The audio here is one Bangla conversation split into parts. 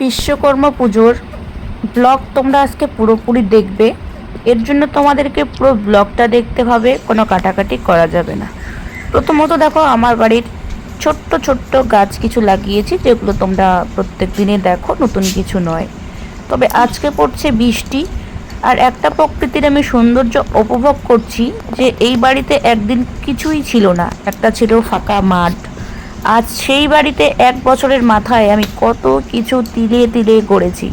বিশ্বকর্মা পুজোর ব্লগ তোমরা আজকে পুরোপুরি দেখবে। এর জন্য তোমাদেরকে পুরো ব্লগটা দেখতে হবে, কোনো কাটাকাটি করা যাবে না। প্রথমত দেখো, আমার বাড়ির ছোট্ট ছোট্ট গাছ কিছু লাগিয়েছি, যেগুলো তোমরা প্রত্যেক দিনে দেখো, নতুন কিছু নয়। তবে আজকে পড়ছে বৃষ্টি, আর একটা প্রকৃতির আমি সৌন্দর্য উপভোগ করছি যে এই বাড়িতে একদিন কিছুই ছিল না, একটা ছিল ফাঁকা মাঠ। আজ সেই বাড়িতে 1 বছরের মাথায় আমি কত কিছু তিলে তিলে গড়েছি,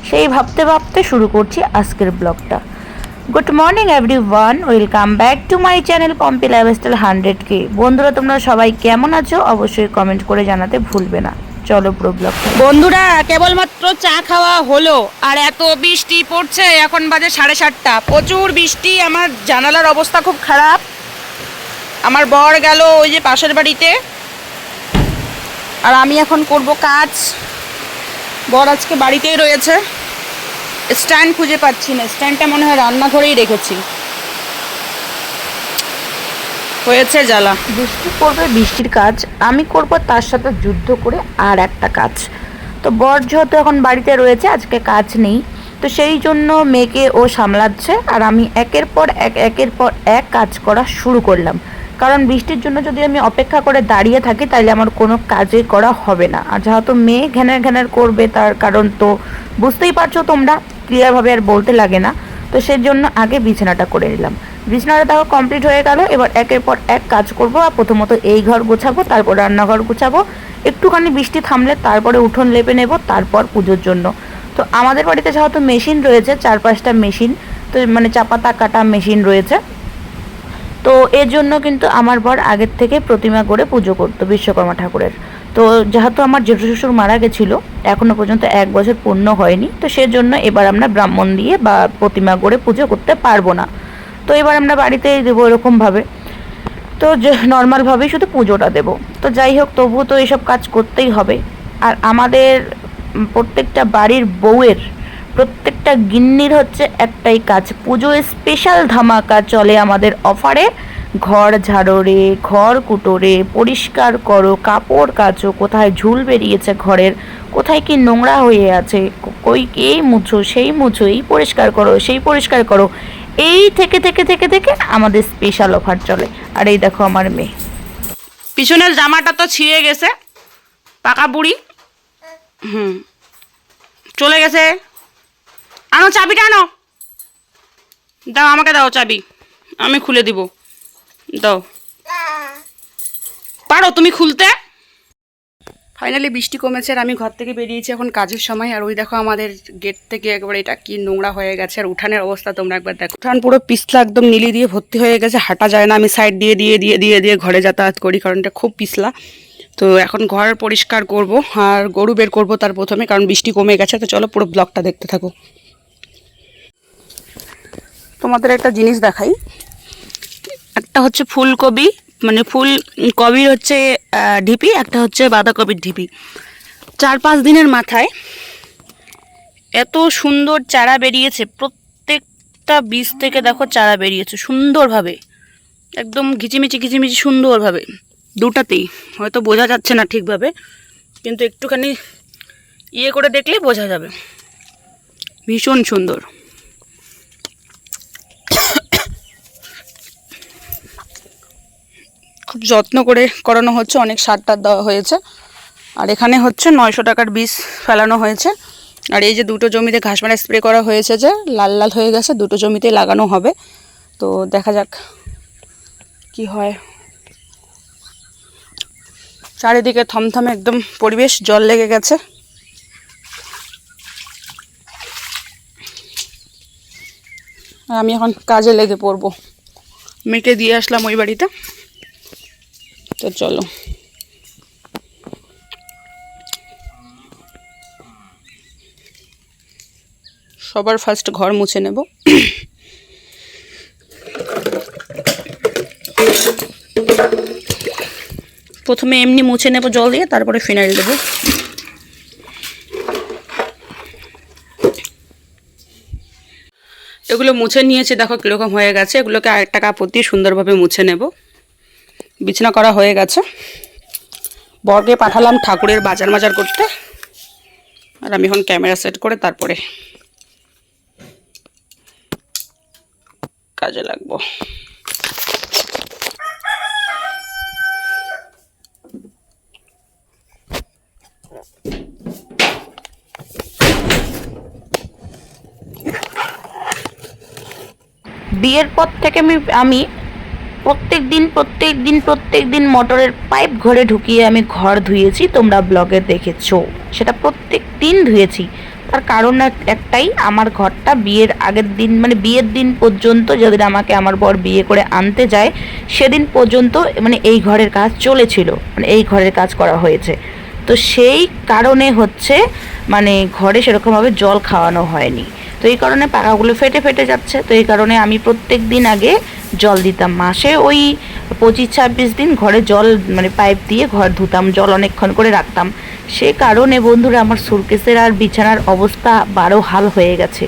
সেই ভাবতে ভাবতে শুরু করছি আজকের ব্লগটা। Good morning everyone, welcome back to my channel Pompi lifestyle 100K। বন্ধুরা, তোমরা সবাই কেমন আছো অবশ্যই কমেন্ট করে জানাতে ভুলবে না। চলো পুরো ব্লগ। বন্ধুরা, কেবলমাত্র চা খাওয়া হলো আর এত বৃষ্টি পড়ছে। এখন বাজে 7:30, প্রচুর বৃষ্টি। আমার জানালার অবস্থা খুব খারাপ। আমার বর গেল ওই যে পাশের বাড়িতে, আর আমি এখন করব কাজ। বর আজকে বাড়িতেই রয়েছে। স্ট্যান্ড খুঁজে পাচ্ছি না, স্ট্যান্ডটা মনে হয় রান্নাঘরেই রেখেছি। হয়েছে জ্বালা। বৃষ্টি করবে, বৃষ্টির কাজ আমি করব, তার সাথে যুদ্ধ করে আর একটা কাজ। তো বর যেহেতু এখন বাড়িতে রয়েছে, আজকে কাজ নেই, তো সেই জন্য মেয়েকে ও সামলাচ্ছে, আর আমি একের পর এক কাজ করা শুরু করলাম। কারণ বৃষ্টির জন্য যদি আমি অপেক্ষা করে দাঁড়িয়ে থাকি, তাহলে আমার কোনো কাজই করা হবে না। আর যেহেতু মেয়ে ঘ্যানার ঘ্যানার করবে, তার কারণ তো বুঝতেই পারছো তোমরা, ক্লিয়ারভাবে আর বলতে লাগে না। তো সেই জন্য আগে বিছানাটা করে নিলাম। বিছানাটা দেখো কমপ্লিট হয়ে গেল। এবার একের পর এক কাজ করব। আর প্রথমত এই ঘর গোছাবো, তারপর রান্নাঘর গোছাবো, একটুখানি বৃষ্টি থামলে তারপরে উঠোন লেপে নেব, তারপর পুজোর জন্য। তো আমাদের বাড়িতে যেহেতু মেশিন রয়েছে, 4-5টা মেশিন, তো মানে চাপাতা কাটা মেশিন রয়েছে, তো এর জন্য কিন্তু আমার বর আগের থেকে প্রতিমা করে পুজো করতো বিশ্বকর্মা ঠাকুরের। তো যেহেতু আমার জেঠু শ্বশুর মারা গেছিলো, এখনও পর্যন্ত 1 বছর পূর্ণ হয়নি, তো সেজন্য এবার আমরা ব্রাহ্মণ দিয়ে বা প্রতিমা করে পুজো করতে পারবো না। তো এবার আমরা বাড়িতেই দেবো এরকমভাবে, তো যে নর্মালভাবেই শুধু পুজোটা দেবো। তো যাই হোক, তবুও তো এসব কাজ করতেই হবে। আর আমাদের প্রত্যেকটা বাড়ির বউয়ের, প্রত্যেকটা গিন্নির হচ্ছে একটাই কাজ, পুজো স্পেশাল ধামাকা চলে আমাদের অফারে। ঘর ঝাড়ো রে, ঘর কুটো রে, পরিষ্কার করো, কাপড় কাচো, কোথায় ঝুল বেরিয়েছে ঘরের, কোথায় কি নোংরা হয়ে আছে, কই এই মুছো সেই মুছো, এই পরিষ্কার করো সেই পরিষ্কার করো, এই থেকে থেকে থেকে থেকে আমাদের স্পেশাল অফার চলে। আর এই দেখো আমার মেয়ে, পিছনের জামাটা তো ছিঁড়ে গেছে, পাকা বুড়ি। চলে গেছে। আনো চাবিটা, আনো, দাও আমাকে, দাও চাবি, আমি খুলে দিব, দাও। পারো তুমি খুলতে? ফাইনালি বৃষ্টি কমেছে আর আমি ঘর থেকে বেরিয়েছি, এখন কাজের সময়। আর ওই দেখো আমাদের গেট থেকে একবার এটা কি নোংরা হয়ে গেছে। আর উঠানের অবস্থা তোমরা একবার দেখো, উঠান পুরো পিছলা, একদম নীলি দিয়ে ভর্তি হয়ে গেছে, হাঁটা যায় না। আমি সাইড দিয়ে দিয়ে দিয়ে দিয়ে দিয়ে ঘরে যাতায়াত করি, কারণ এটা খুব পিছলা। তো এখন ঘর পরিষ্কার করব আর গরু বের করব তার প্রথমে, কারণ বৃষ্টি কমে গেছে। তো চলো পুরো ব্লগটা দেখতে থাকো। তোমাদের একটা জিনিস দেখাই, একটা হচ্ছে ফুলকপি, মানে ফুলকপির হচ্ছে ঢিপি, একটা হচ্ছে বাঁধাকপির ঢিপি। 4-5 দিনের মাথায় এত সুন্দর চারা বেরিয়েছে, প্রত্যেকটা বীজ থেকে দেখো চারা বেরিয়েছে সুন্দরভাবে, একদম ঘিচিমিচি ঘিচিমিচি সুন্দরভাবে। দুটাতেই হয়তো বোঝা যাচ্ছে না ঠিকভাবে, কিন্তু একটুখানি ইয়ে করে দেখলে বোঝা যাবে, ভীষণ সুন্দর। খুব যত্ন করে করানো হচ্ছে, অনেক সার টার দেওয়া হয়েছে। আর এখানে হচ্ছে 900 টাকার বীজ ফেলানো হয়েছে। আর এই যে দুটো জমিতে ঘাস মারা স্প্রে করা হয়েছে, যে লাল লাল হয়ে গেছে, দুটো জমিতেই লাগানো হবে। তো দেখা যাক কি হয়। চারিদিকে থমথমে একদম পরিবেশ, জল লেগে গেছে। আর আমি এখন কাজে লেগে পড়বো। মেয়েকে দিয়ে আসলাম ওই বাড়িতে, তো চলো। সবার ফার্স্ট ঘর মুছে নেব। প্রথমে এমনি মুছে নেব জল দিয়ে, তারপরে ফিনাইল দেবো। এগুলো মুছে নিয়েছে, দেখো কীরকম হয়ে গেছে। এগুলোকে আরেকটা কাপড় দিয়ে সুন্দরভাবে মুছে নেব। বিছানা করা হয়ে গেছে। বরকে পাঠালাম ঠাকুরের বাজার করতে। আর আমি এখন ক্যামেরা সেট করে তারপরে কাজে লাগবো। বিয়ের পর থেকে আমি প্রত্যেক দিন মোটরের পাইপ ঘরে ঢুকিয়ে আমি ঘর ধুয়েছি, তোমরা ব্লগে দেখেছো। সেটা প্রত্যেক দিন ধুয়েছি। তার কারণ একটাই, আমার ঘরটা বিয়ের আগের দিন মানে বিয়ের দিন পর্যন্ত, যেদিন আমাকে আমার বর বিয়ে করে আনতে যায় সেদিন পর্যন্ত মানে এই ঘরের কাজ চলেছিল, মানে এই ঘরের কাজ করা হয়েছে। তো সেই কারণে হচ্ছে মানে ঘরে সেরকমভাবে জল খাওয়ানো হয়নি। তো এই কারণে পাকাগুলো ফেটে ফেটে যাচ্ছে। তো এই কারণে আমি প্রত্যেক দিন আগে জল দিতাম, মাসে ওই 25-26 দিন ঘরে জল মানে পাইপ দিয়ে ঘর ধুতাম, জল অনেকক্ষণ করে রাখতাম। সে কারণে বন্ধুরা আমার সুটকেসের আর বিছানার অবস্থা 12 হাল হয়ে গেছে,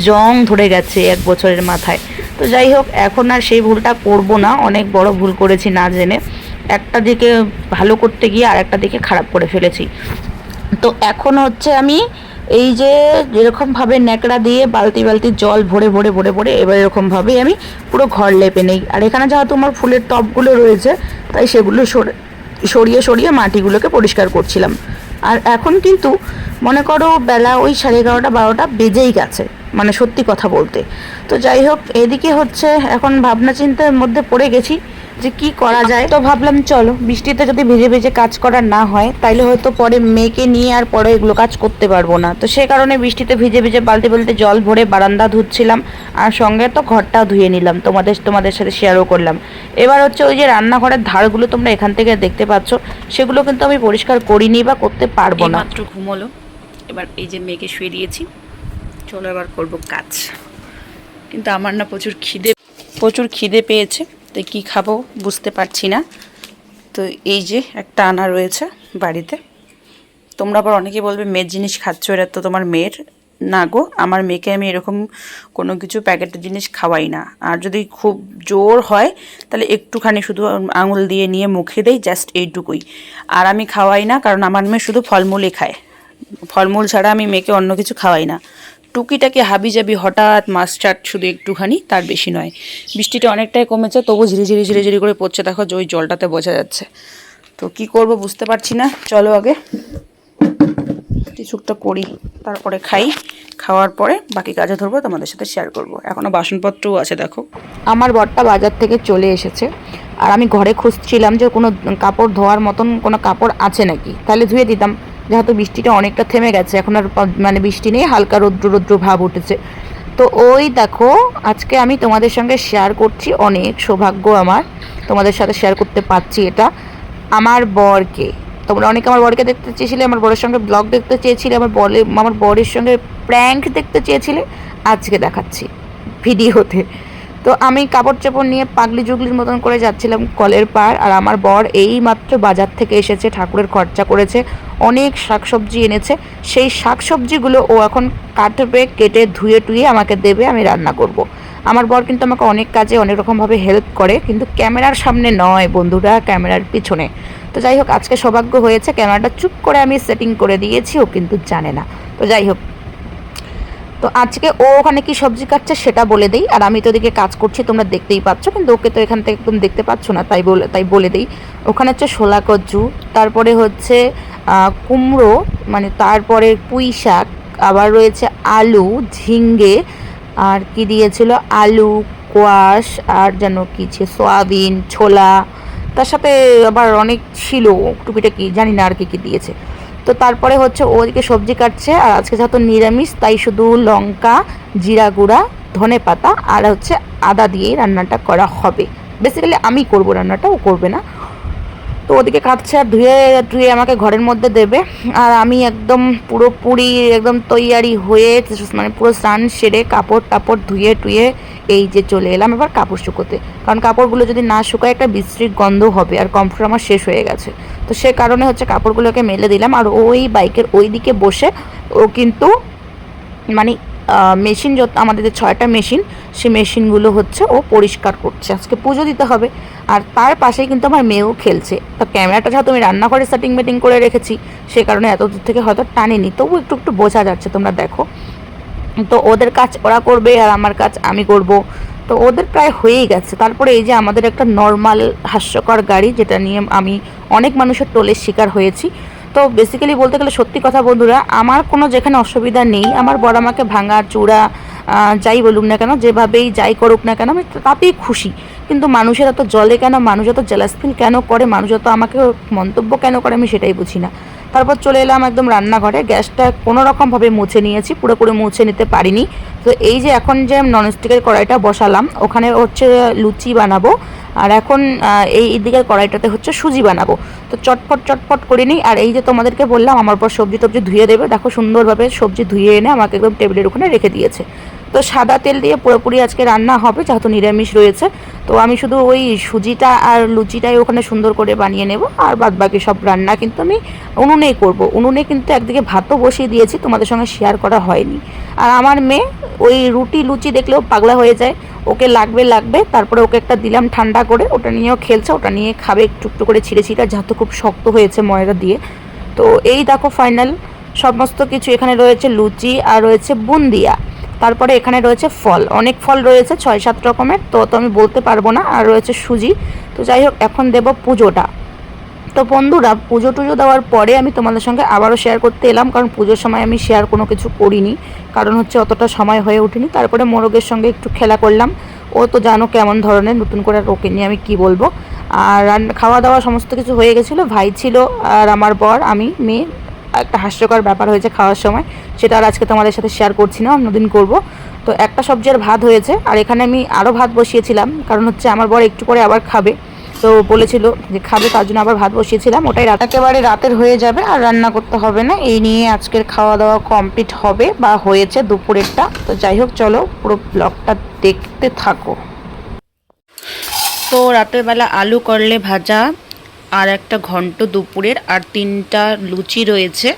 জং ধরে গেছে 1 বছরের মাথায়। তো যাই হোক, এখন আর সেই ভুলটা করব না, অনেক বড় ভুল করেছি না জেনে। একটা দিকে ভালো করতে গিয়ে আর একটা দিকে খারাপ করে ফেলেছি। তো এখন হচ্ছে আমি এই যে যেরকমভাবে ন্যাকড়া দিয়ে বালতি বালতি জল ভরে ভরে ভরে ভরে এবার এরকমভাবেই আমি পুরো ঘর লেপে নেই। আর এখানে যেহেতু আমার ফুলের টবগুলো রয়েছে তাই সেগুলো সরিয়ে সরিয়ে মাটিগুলোকে পরিষ্কার করছিলাম। আর এখন কিন্তু মনে করো বেলা ওই 11:30-12টা বেজেই গেছে, মানে সত্যি কথা বলতে। তো যাই হোক, এদিকে হচ্ছে এখন ভাবনা চিন্তার মধ্যে পড়ে গেছি যে কি করা যায়। তো ভাবলাম চলো, বৃষ্টিতে যদি ভেজে ভেজে কাজ করা না হয় তাইলে হয়তো পরে মেয়েকে নিয়ে আর পরে এগুলো কাজ করতে পারবো না। তো সে কারণে বৃষ্টিতে ভিজে ভিজে বালতি বালতি জল ভরে বারান্দা ধুচ্ছিলাম, আর সঙ্গে তো ঘরটাও ধুয়ে নিলাম, তোমাদের সাথে শেয়ারও করলাম। এবার হচ্ছে ওই যে রান্নাঘরের ধারগুলো তোমরা এখান থেকে দেখতে পাচ্ছ, সেগুলো কিন্তু আমি পরিষ্কার করিনি বা করতে পারবো না। মাত্র ঘুমোলো, এবার এই যে মেয়েকে শুয়ে দিয়েছি, চলো এবার করবো কাজ। কিন্তু আমার না প্রচুর খিদে পেয়েছে, তো কী খাবো বুঝতে পারছি না। তো এই যে একটা আনা রয়েছে বাড়িতে। তোমরা আবার অনেকে বলবে মেয়ের জিনিস খাচ্ছ, এটা তো তোমার মেয়ের। না গো, আমার মেয়েকে আমি এরকম কোনো কিছু প্যাকেটের জিনিস খাওয়াই না। আর যদি খুব জোর হয় তাহলে একটুখানি শুধু আঙুল দিয়ে নিয়ে মুখে দেই, জাস্ট এইটুকুই। আর আমি খাওয়াই না, কারণ আমার মেয়ে শুধু ফলমূলই খায়। ফলমূল ছাড়া আমি মেয়েকে অন্য কিছু খাওয়াই না। টুকিটাকে হাবিজাবি হঠাৎ মাস্টার্ড শুধু একটুখানি, তার বেশি নয়। বৃষ্টিটা অনেকটাই কমেছে, তবু ঝিরিঝিরি করে পড়ছে, দেখো যে ওই জলটাতে বোঝা যাচ্ছে। তো কি করব বুঝতে পারছি না। চলো আগে কিছুটা করি, তারপরে খাই। খাওয়ার পরে বাকি কাজে ধরবো, তোমাদের সাথে শেয়ার করব। এখনও বাসনপত্রও আছে দেখো। আমার বরটা বাজার থেকে চলে এসেছে, আর আমি ঘরে খুঁজছিলাম যে কোনো কাপড় ধোয়ার মতন কোনো কাপড় আছে নাকি, তাহলে ধুয়ে দিতাম। যেহেতু বৃষ্টিটা অনেকটা থেমে গেছে, এখন আর মানে বৃষ্টি নেই, হালকা রৌদ্র ভাব উঠেছে। তো ওই দেখো, আজকে আমি তোমাদের সঙ্গে শেয়ার করছি, অনেক সৌভাগ্য আমার তোমাদের সাথে শেয়ার করতে পারছি এটা। আমার বরকে, তোমরা অনেকে আমার বরকে দেখতে চেয়েছিলে, আমার বরের সঙ্গে ব্লগ দেখতে চেয়েছিলে, আমার বরের সঙ্গে প্র্যাঙ্ক দেখতে চেয়েছিলে, আজকে দেখাচ্ছি ভিডিওতে। তো আমি কাপড় চোপড় নিয়ে পাগলি জুগলির মতন করে যাচ্ছিলাম কলের পার, আর আমার বর এই মাত্র বাজার থেকে এসেছে, ঠাকুরের খরচা করেছে, অনেক শাকসবজি এনেছে। সেই শাকসবজিগুলো ও এখন কাটবে, কেটে ধুয়ে টুয়ে আমাকে দেবে, আমি রান্না করব। আমার বর কিন্তু আমাকে অনেক কাজে অনেক রকমভাবে হেল্প করে, কিন্তু ক্যামেরার সামনে নয় বন্ধুরা, ক্যামেরার পিছনে। তো যাই হোক, আজকে সৌভাগ্য হয়েছে, ক্যামেরাটা চুপ করে আমি সেটিং করে দিয়েছি, ও কিন্তু জানে না। তো যাই হোক, তো আজকে ও ওখানে কি সবজি কাটছে সেটা বলে দেই, আর আমি তো ওদিকে কাজ করছি, তোমরা দেখতেই পাচ্ছ, কিন্তু ওকে তো এখান থেকে একদম দেখতে পাচ্ছ না, তাই বলে দিই। ওখানে হচ্ছে শোলা কচু, তারপরে হচ্ছে কুমড়ো, মানে তারপরে পুঁই শাক, আবার রয়েছে আলু, ঝিঙ্গে, আর কি দিয়েছিল, আলু, কোয়াশ, আর যেন কি ছিল, সয়াবিন, ছোলা, তার সাথে আবার অনেক ছিল টুকিটাকি, জানি না আর কি কি দিয়েছে। তো তারপরে হচ্ছে ওদিকে সবজি কাটছে, আর আজকে যেহেতু নিরামিষ তাই শুধু লঙ্কা, জিরা গুঁড়া, ধনে পাতা আর হচ্ছে আদা দিয়েই রান্নাটা করা হবে। বেসিক্যালি আমি করব রান্নাটা, ও করবে না। তো ওদিকে কাটছে আর ধুয়ে আমাকে ঘরের মধ্যে দেবে, আর আমি একদম পুরোপুরি একদম তৈয়ারি হয়ে, মানে পুরো স্নান সেরে কাপড় টাপড় ধুয়ে টুয়ে এই যে চলে এলাম এবার কাপড় শুকোতে। কারণ কাপড়গুলো যদি না শুকায় একটা বিশ্রী গন্ধ হবে, আর কমফোর্ট আমার শেষ হয়ে গেছে। তো সে কারণে হচ্ছে কাপড়গুলোকে মেলে দিলাম, আর ওই বাইকের ওই দিকে বসে ও কিন্তু মানে মেশিন, যত আমাদের যে 6টা মেশিন সেই মেশিনগুলো হচ্ছে ও পরিষ্কার করছে। আজকে পুজো দিতে হবে, আর তার পাশেই কিন্তু আমার মেয়েও খেলছে। তো ক্যামেরাটা যেহেতু আমি রান্নাঘরে সেটিং মেটিং করে রেখেছি, সে কারণে এত দূর থেকে হয়তো টানিনি, তবু একটু একটু বোঝা যাচ্ছে, তোমরা দেখো। তো ওদের কাজ ওরা করবে আর আমার কাজ আমি করব। তো ওদের প্রায় হয়েই গেছে। তারপরে এই যে আমাদের একটা নর্মাল হাস্যকর গাড়ি, যেটা নিয়ে আমি অনেক মানুষের টোলের শিকার হয়েছি। তো বেসিক্যালি বলতে গেলে সত্যি কথা বন্ধুরা, আমার কোনো যেখানে অসুবিধা নেই, আমার বড় আমাকে ভাঙা চূড়া যাই বলুক না কেন, যেভাবেই যাই করুক না কেন, আমি তাতেই খুশি। কিন্তু মানুষের এত জলে কেন, মানুষ এত জেলাস ফিল কেন করে, মানুষ এত আমাকে মন্তব্য কেন করে, আমি সেটাই বুঝি না। তারপর চলে এলাম একদম রান্নাঘরে। গ্যাসটা কোনো রকমভাবে মুছে নিয়েছি, পুরোপুরি মুছে নিতে পারিনি। তো এই যে এখন যে ননস্টিকের কড়াইটা বসালাম, ওখানে হচ্ছে লুচি বানাবো, আর এখন এই দিকের কড়াইটাতে হচ্ছে সুজি বানাবো। তো চটপট চটপট করে নিই। আর এই যে তোমাদেরকে বললাম আমার পর সবজি টবজি ধুয়ে দেবে, দেখো সুন্দরভাবে সবজি ধুয়ে এনে আমাকে একদম টেবিলের ওখানে রেখে দিয়েছে। তো সাদা তেল দিয়ে পুরোপুরি আজকে রান্না হবে, যেহেতু নিরামিষ রয়েছে। তো আমি শুধু ওই সুজিটা আর লুচিটাই ওখানে সুন্দর করে বানিয়ে নেব, আর বাদ বাকি সব রান্না কিন্তু আমি উনুনেই করব। উনুনে কিন্তু একদিকে ভাতও বসিয়ে দিয়েছি, তোমাদের সঙ্গে শেয়ার করা হয়নি। আর আমার মেয়ে ওই রুটি লুচি দেখলেও পাগলা হয়ে যায়, ওকে লাগবে লাগবে। তারপরে ওকে একটা দিলাম ঠান্ডা করে, ওটা নিয়েও খেলছে, ওটা নিয়ে খাবে একটু একটু করে ছিঁড়ে ছিঁড়ে, যেহেতু খুব শক্ত হয়েছে ময়দা দিয়ে। তো এই দেখো ফাইনাল সমস্ত কিছু এখানে রয়েছে, লুচি আর রয়েছে বুন্দিয়া। তারপরে এখানে রয়েছে ফল, অনেক ফল রয়েছে, 6-7 রকমের, তো আমি বলতে পারবো না। আর রয়েছে সুজি। তো যাই হোক, এখন দেব পুজোটা। তো বন্ধুরা, পুজো টুজো দেওয়ার পরে আমি তোমাদের সঙ্গে আবারও শেয়ার করতে এলাম, কারণ পুজোর সময় আমি শেয়ার কোনো কিছু করিনি, কারণ হচ্ছে অতটা সময় হয়ে ওঠেনি। তারপরে মোরগের সঙ্গে একটু খেলা করলাম। ও তো জানো কেমন ধরনের, নতুন করে ওকে নিয়ে আমি কি বলবো। আর খাওয়া দাওয়া সমস্ত কিছু হয়ে গেছিলো, ভাই ছিল আর আমার বর, আমি, মেয়ে। একটা হাস্যকর ব্যাপার হয়েছে খাওয়ার সময়, সেটা আর আজকে তোমাদের সাথে শেয়ার করছি না, অন্যদিন করব। তো একটা সবজি আর ভাত হয়েছে, আর এখানে আমি আরও ভাত বসিয়েছিলাম, কারণ হচ্ছে আমার বর একটু পরে আবার খাবে, তো বলেছিল যে খাবে, তার জন্য আবার ভাত বসিয়েছিলাম। ওটাই একেবারে রাতের হয়ে যাবে, আর রান্না করতে হবে না। এই নিয়ে আজকের খাওয়া দাওয়া কমপ্লিট হবে, বা হয়েছে দুপুরেরটা। তো যাই হোক, চলো পুরো ব্লগটা দেখতে থাকো। তো রাতের বেলা আলু করলে ভাজা, আর একটা ঘন্ট দুপুরের, আর 3টা লুচি রয়েছে।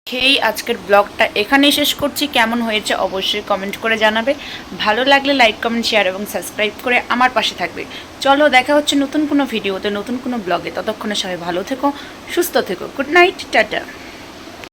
খেয়েই আজকের ব্লগটা এখানেই শেষ করছি। কেমন হয়েছে অবশ্যই কমেন্ট করে জানাবে। ভালো লাগলে লাইক, কমেন্ট, শেয়ার এবং সাবস্ক্রাইব করে আমার পাশে থাকবে। চলো, দেখা হচ্ছে নতুন কোনো ভিডিওতে, নতুন কোনো ব্লগে। ততক্ষণে সবাই ভালো থেকো, সুস্থ থেকো। Good night, tata.